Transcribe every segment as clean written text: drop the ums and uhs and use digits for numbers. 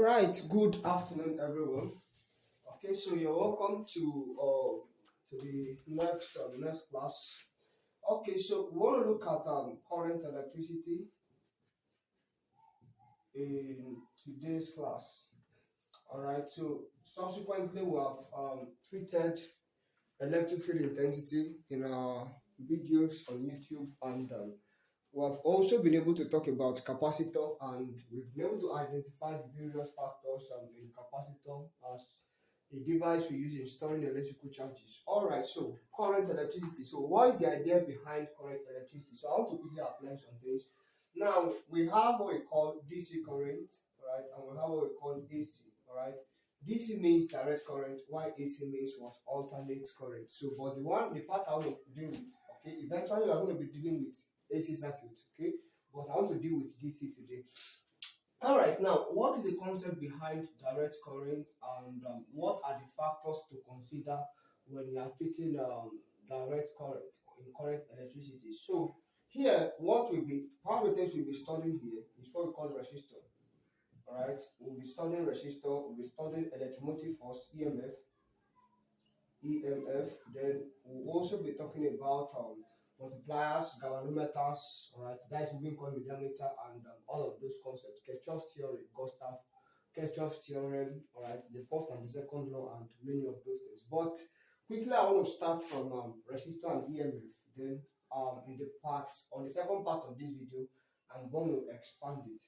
right, good afternoon, everyone. Okay, so you're welcome to the next class. Okay, so we want to look at current electricity in today's class. All right, so subsequently we have treated electric field intensity in our videos on YouTube, and we have also been able to talk about capacitor, and we've been able to identify the various factors in capacitor as a device we use in storing electrical charges. All right, so current electricity. So what is the idea behind current electricity? So I want to quickly outline some things. Now we have what we call DC current, right, and we have what we call AC. All right, DC means direct current, while AC means what alternate current. So, but the part I want to deal with, okay, eventually we are going to be dealing with AC circuit, okay, but I want to deal with DC today. All right, now what is the concept behind direct current, and what are the factors to consider when you are treating direct current in current electricity? So here, one of the things we'll be studying here is what we call resistor. All right, we'll be studying resistor, we'll be studying electromotive force, EMF. Then we'll also be talking about multipliers, galvanometers, all right, that is moving coil with diameter, and all of those concepts. Kirchhoff's theory, Gustav Kirchhoff's theorem, all right, the first and the second law, and many of those things. But quickly, I want to start from resistor and EMF. Then on the second part of this video, I'm going to expand it.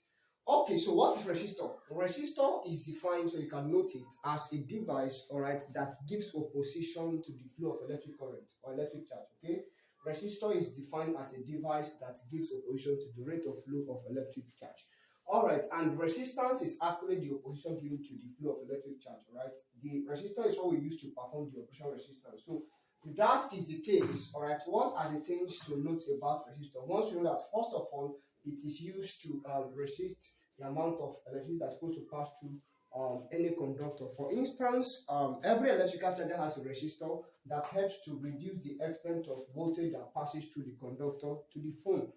Okay, so what is resistor? Resistor is defined, so you can note it as a device, all right, that gives opposition to the flow of electric current or electric charge. Okay, resistor is defined as a device that gives opposition to the rate of flow of electric charge. All right, and resistance is actually the opposition given to the flow of electric charge. All right, the resistor is what we use to perform the opposition resistance. So if that is the case, all right, what are the things to note about resistor? Once you know that, first of all, it is used to resist the amount of electricity that's supposed to pass through any conductor. For instance, every electrical charger has a resistor that helps to reduce the extent of voltage that passes through the conductor to the phone.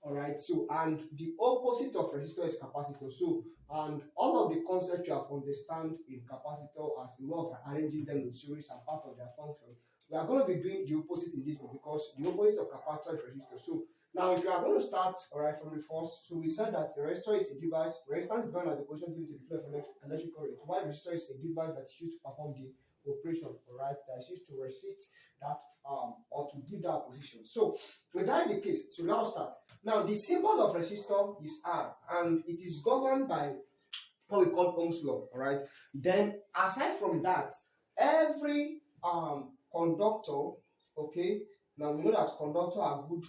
All right, so and the opposite of resistor is capacitor. So, and all of the concepts you have understand in capacitor as a way of arranging them in series and part of their function. We are going to be doing the opposite in this one, because the opposite of capacitor is resistor. So now, if you are going to start, all right, from the first, so we said that a resistor is a device. Resistance is defined as the position given to the flow of electric current. While resistor is a device that is used to perform the operation, all right, that is used to resist that or to give that position. So that is the case. So now start. Now, the symbol of resistor is R, and it is governed by what we call Ohm's law. All right. Then, aside from that, every conductor, okay. Now we know that conductors are good.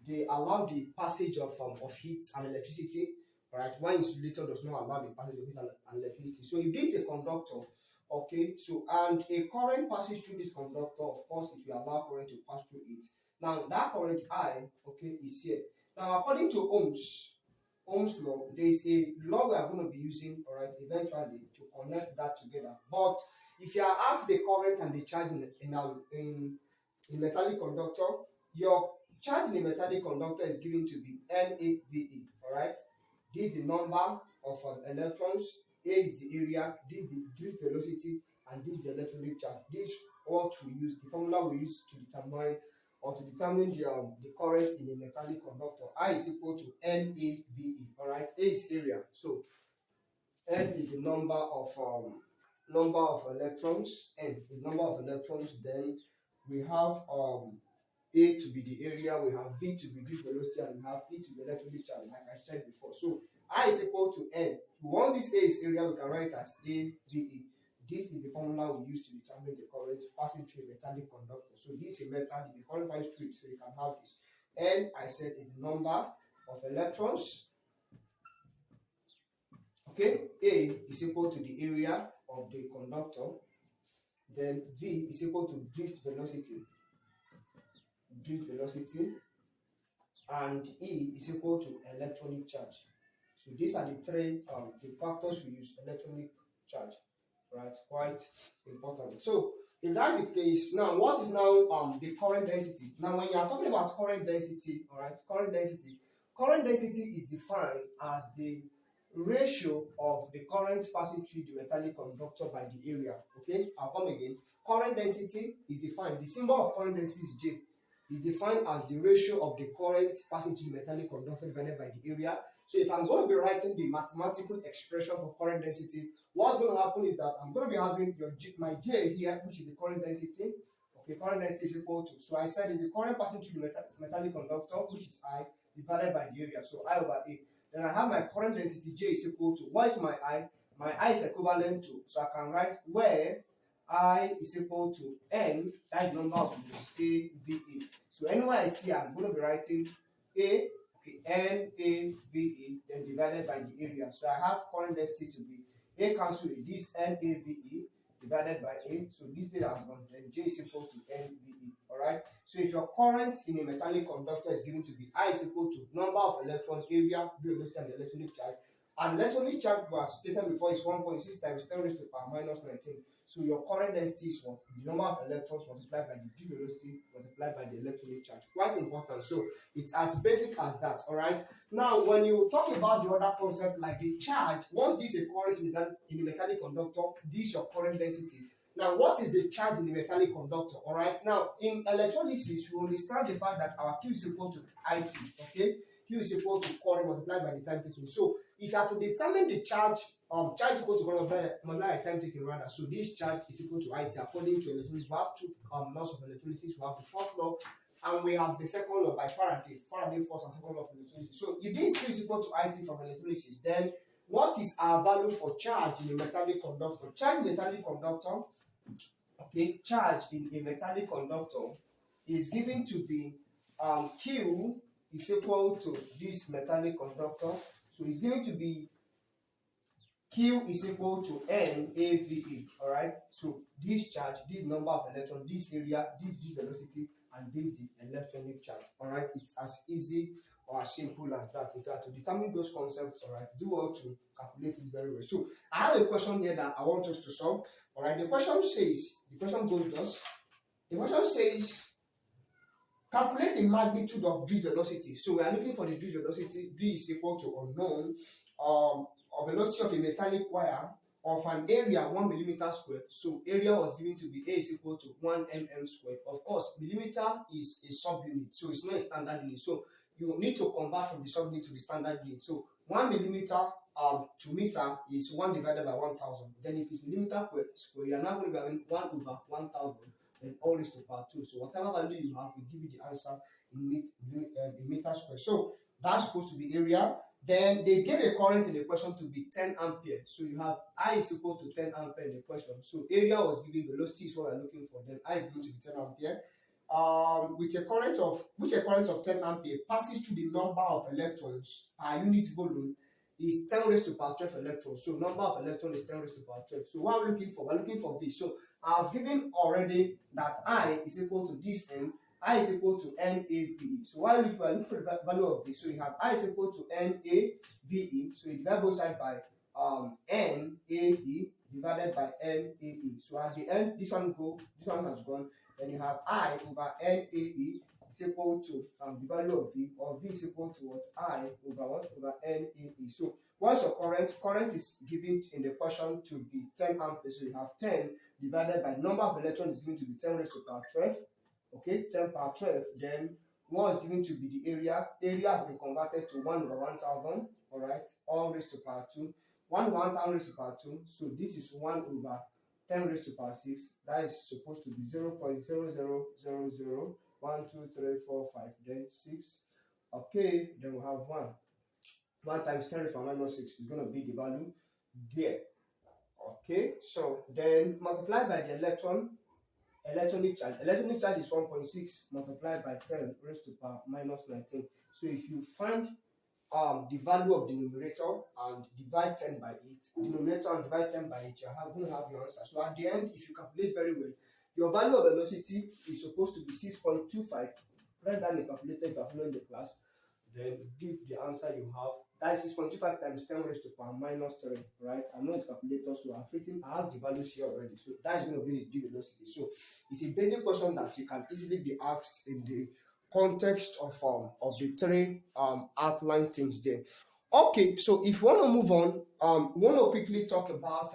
They allow the passage of heat and electricity. Right, one insulator does not allow the passage of heat and electricity. So if this is a conductor, okay, so and a current passes through this conductor, of course it will allow current to pass through it. Now that current I, okay, is here. Now according to Ohm's law, there is a law we are going to be using, all right, eventually to connect that together. But if you are asked the current and the charge in metallic conductor, your charge in a metallic conductor is given to be NAVE. All right, this is the number of electrons, A is the area, this is the drift velocity, and this is the electronic charge. This is what we use, the formula we use to determine the current in a metallic conductor. I is equal to NAVE. All right, A is area, so N is the number of electrons, N is the number of electrons. Then we have A to be the area, we have V to be drift velocity, and we have E to be electronic charge, like I said before. So I is equal to N. If we want this A is area, we can write it as AVE. This is the formula we use to determine the current passing through a metallic conductor. So this is a metal, the current passes through it, so you can have this. N, I said, is the number of electrons. Okay, A is equal to the area of the conductor. Then V is equal to drift velocity, and E is equal to electronic charge. So these are the three the factors we use: electronic charge, right? Quite important. So if that's the case, now what is now the current density? Now when you are talking about current density, all right, current density is defined as the ratio of the current passing through the metallic conductor by the area. Okay, I'll come again. Current density is defined, the symbol of current density is J, is defined as the ratio of the current passing through the metallic conductor divided by the area. So if I'm going to be writing the mathematical expression for current density, what's going to happen is that I'm going to be having my J here, which is the current density. Okay, current density is equal to, so I said is the current passing through the metallic conductor, which is I, divided by the area, so I over A. Then I have my current density J is equal to, what is my I? My I is equivalent to, so I can write where I is equal to N, that is the number of moves, A, V, A. So anywhere I see, I'm going to be writing A, okay, N, A, V, E, then divided by the area. So I have current density to be A cancel A, this N, A, V, E, divided by A. So this thing has gone, then J is equal to N, V, E. Alright? So if your current in a metallic conductor is given to be I is equal to number of electron, area, velocity, and the electronic charge. And electronic charge was stated before is 1.6 times 10 raised to the power minus 19. So your current density is what? The number of electrons multiplied by the d velocity multiplied by the electronic charge. Quite important. So it's as basic as that. Alright. Now when you talk about the other concept like the charge, once this is a current in the metallic conductor, this is your current density. Now, what is the charge in the metallic conductor? All right. Now, in electrolysis, we understand the fact that our Q is equal to IT. Okay, Q is equal to current multiplied by the time taken. So, if you have to determine the charge, charge is equal to current multiplied by time taken rather. So, this charge is equal to IT according to electrolysis. We have two laws of electrolysis. We have the first law, and we have the second law by Faraday. Faraday first and second law of electrolysis. So, if this Q is equal to IT from electrolysis, then what is our value for charge in a metallic conductor? Charge in a metallic conductor. Okay, charge in a metallic conductor is given to be Q is equal to this metallic conductor. So it's given to be Q is equal to NAVE. Alright, so this charge, this number of electrons, this area, this velocity, and this the electronic charge. Alright, it's as easy or as simple as that. If you have to determine those concepts, alright, do all to calculate it very well. So I have a question here that I want us to solve. Alright, the question goes thus. The question says, calculate the magnitude of drift velocity. So we are looking for the drift velocity. V is equal to unknown. Of velocity of a metallic wire of an area 1 millimeter square. So area was given to be A is equal to 1 mm square. Of course, millimeter is a subunit, so it's not a standard unit. So you need to convert from the subunit to the standard unit. So 1 millimeter to meter is 1 divided by 1000. Then if it's millimeter square, you are now going to be having 1 over 1000, then all raised to power 2. So whatever value you have will give you the answer in meter square. So that's supposed to be area. Then they gave a current in the question to be 10 ampere. So you have I is equal to 10 ampere in the question. So area was given, velocity is what we're looking for. Then I is going to be 10 ampere. With a current of 10 ampere passes through the number of electrons per unit volume is 10 raised to power 12 electrons. So number of electrons is 10 raised to power 12. So what are we looking for? We're looking for V. So I've given already that I is equal to this N. I is equal to NAVE. So while we are looking for the value of V, so you have I is equal to NAVE. So you divide both sides by NAE divided by NAE. So at the end, this one has gone. Then you have I over NAE is equal to the value of V, or V is equal to what? I over NAE. So what's your current? Current is given in the question to be 10 amperes. So you have 10 divided by number of electrons is given to be 10 raised to power 12. Okay, 10 power 12. Then 1 is given to be the area. Area has been converted to 1 over 1000. Alright, all raised to power 2. 1 over 1000 raised to power 2. So this is 1 over 10 raised to power 6. That is supposed to be 0.0000 1, 2, 3, 4, 5, then 6. Okay, then we have 1. 1 times 10 raised to power minus 6 is going to be the value there. Okay, so then multiplied by the electronic charge. Electronic charge is 1.6 multiplied by 10 raised to power minus 19. So if you find the value of the numerator and divide 10 by 8, denominator and divide 10 by 8, you're going to have your answer. So at the end, if you calculate very well, your value of velocity is supposed to be 6.25. Write down the calculator if you are following the class. Then give the answer you have. That is 6.25 times 10 raised to power minus 3, right? I know it's calculator, so I have the values here already. So that is going to be the d velocity. So it's a basic question that you can easily be asked in the context of the three outline things there. Okay, so if you want to move on, we want to quickly talk about